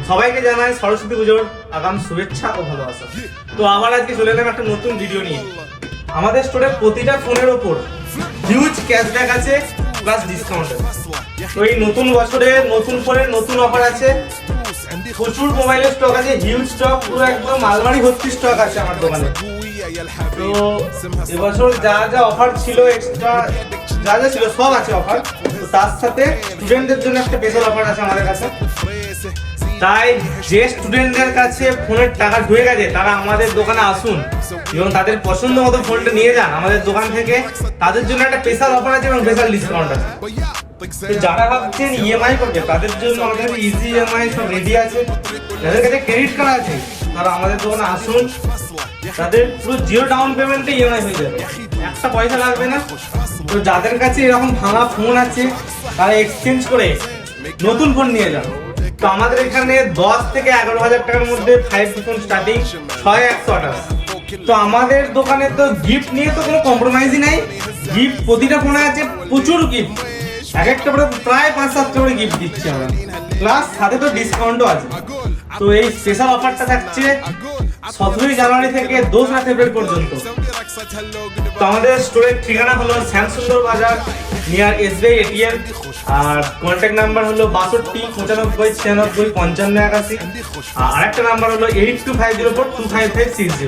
সবাইকে জানাই সরস্বতী পুজোর আগাম শুভেচ্ছা ও ভালোবাসা। তো আবার আজকে চলে এলাম একটা নতুন ভিডিও নিয়ে। আমাদের স্টোরে প্রতিটা ফোনের ওপর হিউজ ক্যাশব্যাক আছে প্লাস ডিসকাউন্ট আছে। তো এই নতুন বছরে নতুন ফোনের নতুন অফার আছে, প্রচুর মোবাইলের স্টক আছে, হিউজ স্টক, পুরো একদম আলমারি ভর্তি স্টক আছে আমার দোকানে। তো এবছর যা যা অফার ছিল, এক্সট্রা যা যা ছিল সব আছে অফার। তো তার সাথে স্টুডেন্টদের জন্য একটা স্পেশাল অফার আছে আমাদের কাছে। তাই যে স্টুডেন্টদের কাছে ফোনের টাকা ঢুকে গেছে তারা আমাদের দোকানে আসুন এবং তাদের পছন্দ মতো ফোনটা নিয়ে যান আমাদের দোকান থেকে। তাদের জন্য একটা স্পেশাল অফার আছে এবং স্পেশাল ডিসকাউন্ট আছে। তো যারা ভাবছেন ইএমআই করবে তাদের জন্য আমাদের কাছে ইজি ইএমআই সব রেডি আছে। যাদের কাছে ক্রেডিট কার্ড আছে তারা আমাদের দোকানে আসুন, তাদের পুরো জিরো ডাউন পেমেন্টে ইএমআই হয়ে যাবে, একটা পয়সা লাগবে না। তো যাদের কাছে এরকম ভাঙা ফোন আছে তারা এক্সচেঞ্জ করে নতুন ফোন নিয়ে যান। তো আমাদের এখানে 10 থেকে 11,000 টাকার মধ্যে 5G ফোন স্টার্টিং 128। তো আমাদের দোকানে তো গিফট নিয়ে তো কোনো কম্প্রোমাইজই নাই। গিফট প্রতিটা ফোনে আছে, প্রচুর গিফট, এক একটা প্রায় 5-7টা করে গিফট দিচ্ছি আমরা, প্লাস সাথে তো ডিসকাউন্টও আছে। তো এই স্পেশাল অফারটা থাকছে 17 জানুয়ারি থেকে 2 ফেব্রুয়ারি পর্যন্ত। তো আমাদের স্টোরের ঠিকানা হলো শ্যামসুন্দর বাজার নিয়ার SBI ATM, আর কন্ট্যাক্ট নাম্বার হলো 62 95 96 55 81। আর একটা নাম্বার হলো 8250425560।